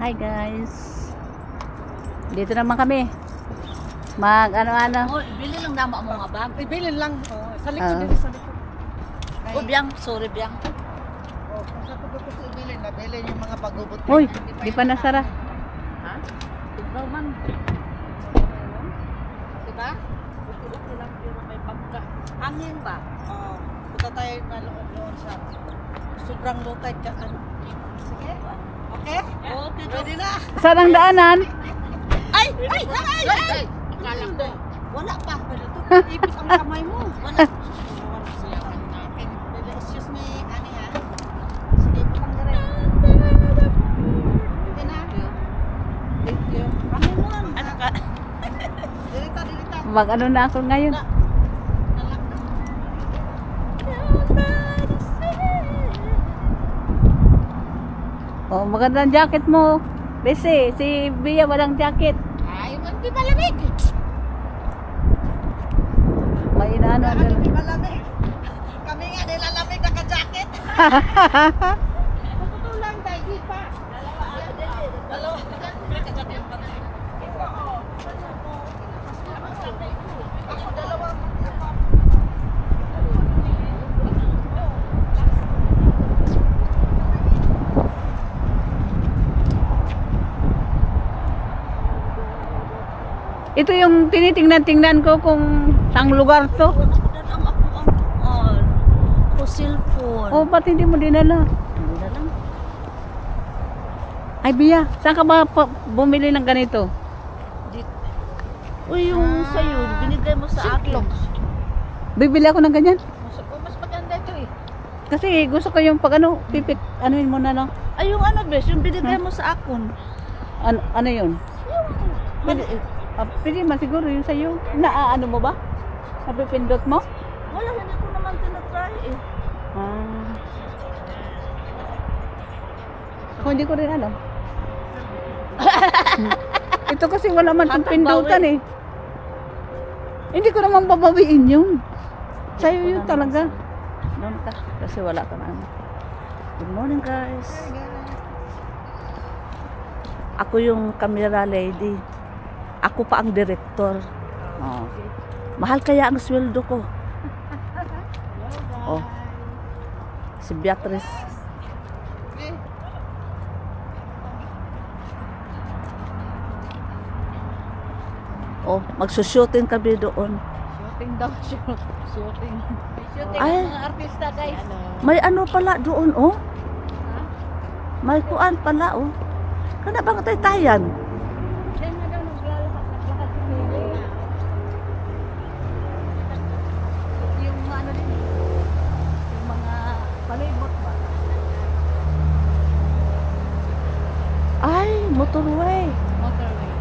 Hi guys. Dito naman kami. Mag ano-ano. Oh, ibili lang dama mo nga bag. Ibili lang. Oh, sa likod dito sa likod. Oh, biyang, sorry biyang. Oh, kung sa ko gusto ibili, nabili yung mga pagubot. Uy, di pa nasara. Ha? Ikaw man. Diba? Okay lang pero may pagka. Hangin ba? Oh, punta tayo na doon sa sobrang lutay ka. Sige. Okay? Okay, Pwede na. Saan ang daanan? Ay! Akala ko. Wala pa. Ipit ang kamay mo. Wala. Excuse me, ani ha. Sige, putang na rin. Sige na. Thank you. Kami mo lang. Ano ka? Dirita. Mag ano na ako ngayon. Nalak na. Oh, magandang jacket mo. Bese, si Bia walang jacket. Ay, hindi malamig. May inaano doon. Hindi malamig. Kami nga nilalamig naka-jacket. Lang tayo, di pa. Dalawa. Ako dalawa. Ito yung tinitingnan-tingnan ko kung saang lugar to. Ako cellphone. Oh, ba't hindi mo dinala? Hindi na lang. Ay, Bia, saan ka ba bumili ng ganito? Uy, yung sa'yo, binigay mo sa akin. Bibili ako ng ganyan. Mas maganda ito eh. Kasi gusto ko yung pag ano, pipit, anuin mo na lang. Ay, yung ano, bes, yung binigay mo sa akon. Ano yun? Pwede man siguro yun sa'yo. Ano mo ba? Napipindot mo? Wala, hindi ko naman tinatry eh. Ako hindi ko rin alam. Ito kasi wala man ang pindutan eh. Hindi ko naman babawiin yun. Sa'yo yun talaga. Doon ka. Kasi wala ka na. Good morning guys. Ako yung camera lady. Ako pa ang director. Oh. Mahal kaya ang sweldo ko. Oh. Si Beatrice. Oh, magsushooting kami doon. Shooting daw, shooting. Shooting Ay. mga artista guys. May ano pala doon, oh. May kuan pala, oh. Kana bang taytayan? Diyan na daw naglalakad sila. Yung ano din, yung mga palibot ba? Ay, motorway. Motorway.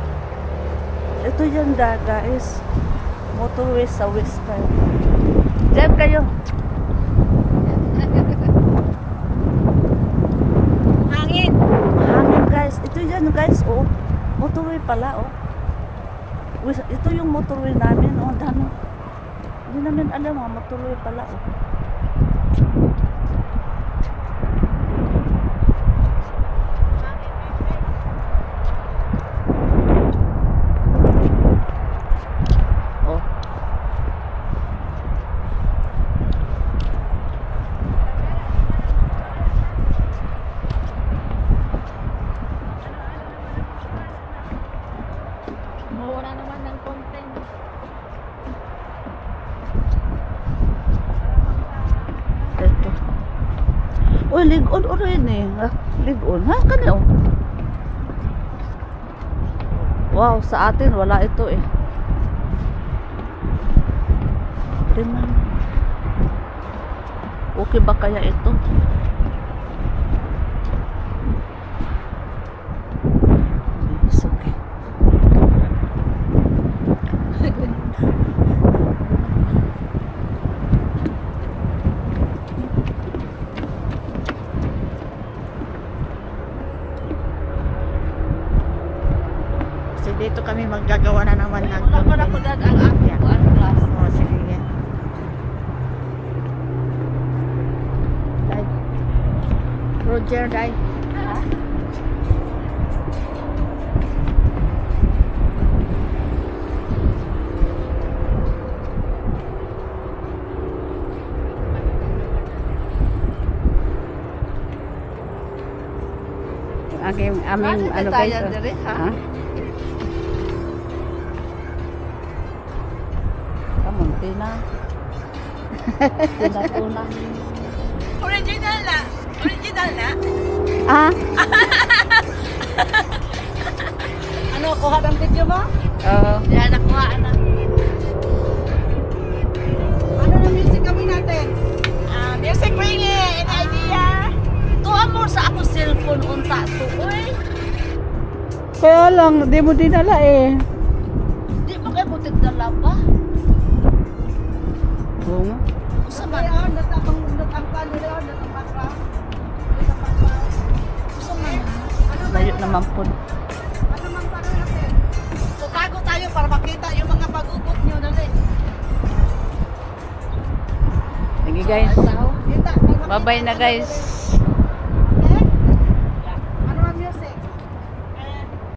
Ito yan guys. Motorway sa Western. Diyan kayo. Hangin. Hangin guys. Ito yan guys, oh. Motorway pala, oh. Ito yung motorway namin, oh. Dano. Hindi namin alam, oh. Motorway pala, oh. Oh. Mawala naman ng content. Ito. Uy, ligon o rin eh. Ligon. Ha? Kani oh. Wow, sa atin wala ito eh. Tingnan. Okay ba kaya ito? It's okay. So dito kami maggagawa na naman ng Wala ko na po dad ang aking class. Oh, sige. Roger, dai. aming ano guys. tayo diri, ha? Kamunti na. Tuna. Original na. Original na. Ah? Ano, kuha ng video mo? Oo. Yan, nakuha na. Ano na music kami natin? Music ringing, idea. Tuwa mo sa ako cellphone unta to. Uy, Kaya lang, di mo dinala eh. di mo kayo butig dala pa. Oo nga. Usa man. Ayun, natang pano yun, natang background. Natang background. Usa man. Ano ba Layo yun? naman po. Ano mang pano natin? So tago tayo para makita yung mga pag-ubot nyo dali. Sige guys. Kita, may makita Bye-bye na ka guys. dali.